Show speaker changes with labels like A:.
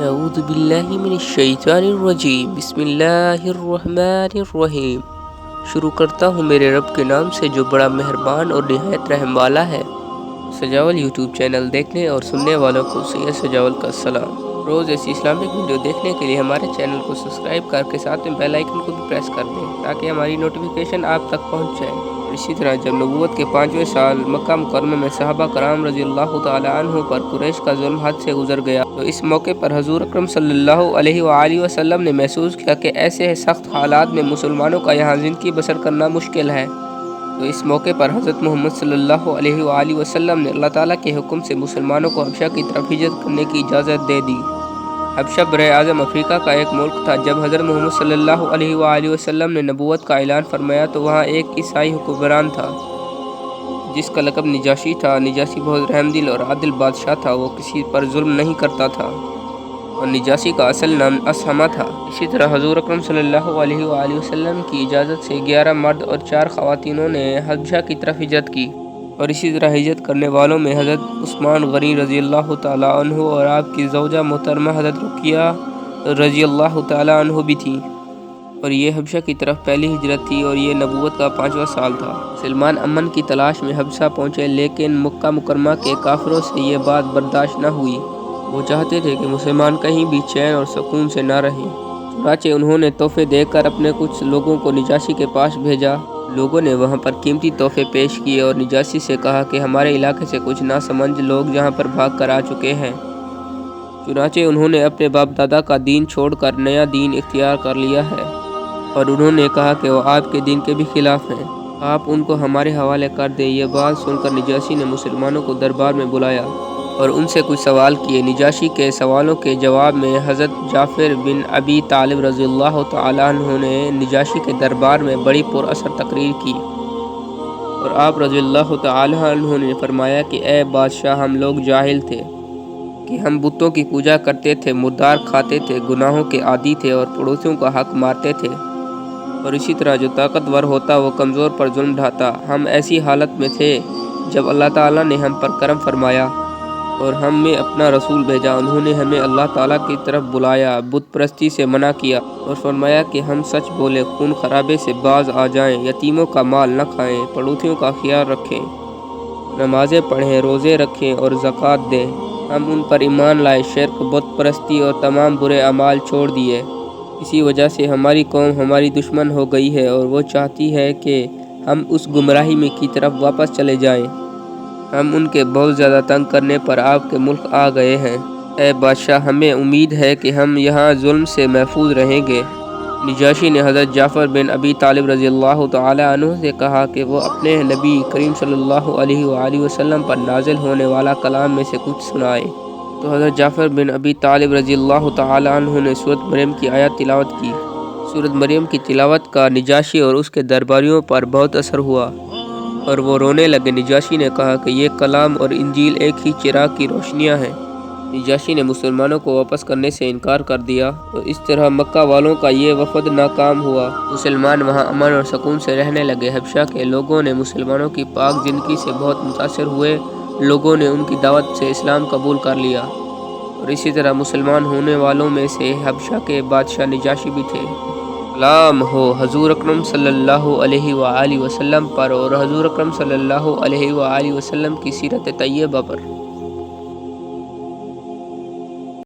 A: اعوذ باللہ من الشیطان الرجیم، بسم اللہ الرحمن الرحیم۔ شروع کرتا ہوں میرے رب کے نام سے جو بڑا مہربان اور نہایت رحم والا ہے۔ سجاول یوٹیوب چینل دیکھنے اور سننے والوں کو سید سجاول کا سلام۔ روز ایسی اسلامک ویڈیو دیکھنے کے لیے ہمارے چینل کو سبسکرائب کر کے ساتھ میں بیل آئیکن کو بھی پریس کر دیں تاکہ ہماری نوٹیفیکیشن آپ تک پہنچ جائے۔ اور اسی طرح جب نبوت کے 5ویں سال مکہ مکرمہ میں صحابہ کرام رضی اللہ تعالیٰ عنہ پر قریش کا ظلم حد سے گزر گیا تو اس موقع پر حضور اکرم صلی اللہ علیہ وآلہ وسلم نے محسوس کیا کہ ایسے سخت حالات میں مسلمانوں کا یہاں زندگی بسر کرنا مشکل ہے۔ تو اس موقع پر حضرت محمد صلی اللہ علیہ وآلہ وسلم نے اللہ تعالیٰ کے حکم سے مسلمانوں کو حبشہ کی طرف ہجرت کرنے کی اجازت دے دی۔ حبشہ برِ اعظم افریقہ کا ایک ملک تھا۔ جب حضرت محمد صلی اللہ علیہ وآلہ وسلم نے نبوت کا اعلان فرمایا تو وہاں ایک عیسائی حکمران تھا جس کا لقب نجاشی تھا۔ نجاشی بہت رحم دل اور عادل بادشاہ تھا، وہ کسی پر ظلم نہیں کرتا تھا اور نجاشی کا اصل نام اسہمہ تھا۔ اسی طرح حضور اکرم صلی اللہ علیہ وآلہ وسلم کی اجازت سے 11 مرد اور 4 خواتینوں نے حبشہ کی طرف ہجرت کی اور اسی طرح ہجرت کرنے والوں میں حضرت عثمان غنی رضی اللہ تعالیٰ عنہ اور آپ کی زوجہ محترمہ حضرت رقیہ رضی اللہ تعالیٰ عنہ بھی تھیں، اور یہ حبشہ کی طرف پہلی ہجرت تھی اور یہ نبوت کا 5واں سال تھا۔ مسلمان امن کی تلاش میں حبشہ پہنچے لیکن مکہ مکرمہ کے کافروں سے یہ بات برداشت نہ ہوئی۔ وہ چاہتے تھے کہ مسلمان کہیں بھی چین اور سکون سے نہ رہیں، چنانچہ انہوں نے تحفے دے کر اپنے کچھ لوگوں کو نجاشی کے پاس بھیجا۔ لوگوں نے وہاں پر قیمتی تحفے پیش کیے اور نجاشی سے کہا کہ ہمارے علاقے سے کچھ ناسمجھ لوگ یہاں پر بھاگ کر آ چکے ہیں، چنانچہ انہوں نے اپنے باپ دادا کا دین چھوڑ کر نیا دین اختیار کر لیا ہے اور انہوں نے کہا کہ وہ آپ کے دین کے بھی خلاف ہیں، آپ ان کو ہمارے حوالے کر دیں۔ یہ بات سن کر نجاشی نے مسلمانوں کو دربار میں بلایا اور ان سے کچھ سوال کیے۔ نجاشی کے سوالوں کے جواب میں حضرت جعفر بن ابی طالب رضی اللہ تعالیٰ عنہ نے نجاشی کے دربار میں بڑی پر اثر تقریر کی اور آپ رضی اللہ تعالیٰ عنہ نے فرمایا کہ اے بادشاہ، ہم لوگ جاہل تھے کہ ہم بتوں کی پوجا کرتے تھے، مردار کھاتے تھے، گناہوں کے عادی تھے اور پڑوسیوں کا حق مارتے تھے، اور اسی طرح جو طاقتور ہوتا وہ کمزور پر ظلم ڈھاتا۔ ہم ایسی حالت میں تھے جب اللہ تعالیٰ نے ہم پر کرم فرمایا اور ہم میں اپنا رسول بھیجا۔ انہوں نے ہمیں اللہ تعالیٰ کی طرف بلایا، بت پرستی سے منع کیا اور فرمایا کہ ہم سچ بولیں، خون خرابے سے باز آ جائیں، یتیموں کا مال نہ کھائیں، پڑوسیوں کا خیال رکھیں، نمازیں پڑھیں، روزے رکھیں اور زکوٰۃ دیں۔ ہم ان پر ایمان لائے، شرک، بت پرستی اور تمام برے اعمال چھوڑ دیے۔ اسی وجہ سے ہماری قوم ہماری دشمن ہو گئی ہے اور وہ چاہتی ہے کہ ہم اس گمراہی میں کی طرف واپس چلے جائیں۔ ہم ان کے بہت زیادہ تنگ کرنے پر آپ کے ملک آ گئے ہیں۔ اے بادشاہ، ہمیں امید ہے کہ ہم یہاں ظلم سے محفوظ رہیں گے۔ نجاشی نے حضرت جعفر بن ابی طالب رضی اللہ تعالیٰ عنہ سے کہا کہ وہ اپنے نبی کریم صلی اللہ علیہ وآلہ وسلم پر نازل ہونے والا کلام میں سے کچھ سنائے۔ تو حضرت جعفر بن ابی طالب رضی اللہ تعالیٰ عنہ نے سورۃ مریم کی آیت تلاوت کی۔ سورۃ مریم کی تلاوت کا نجاشی اور اس کے درباریوں پر بہت اثر ہوا اور وہ رونے لگے۔ نجاشی نے کہا کہ یہ کلام اور انجیل ایک ہی چراغ کی روشنیاں ہیں۔ نجاشی نے مسلمانوں کو واپس کرنے سے انکار کر دیا اور اس طرح مکہ والوں کا یہ وفد ناکام ہوا۔ مسلمان وہاں امن اور سکون سے رہنے لگے۔ حبشہ کے لوگوں نے مسلمانوں کی پاک زندگی سے بہت متاثر ہوئے، لوگوں نے ان کی دعوت سے اسلام قبول کر لیا اور اسی طرح مسلمان ہونے والوں میں سے حبشہ کے بادشاہ نجاشی بھی تھے۔ سلام ہو حضور اکرم صلی اللہ علیہ وآلہ وسلم پر اور حضور اکرم صلی اللہ علیہ وآلہ وسلم کی سیرت طیبہ پر۔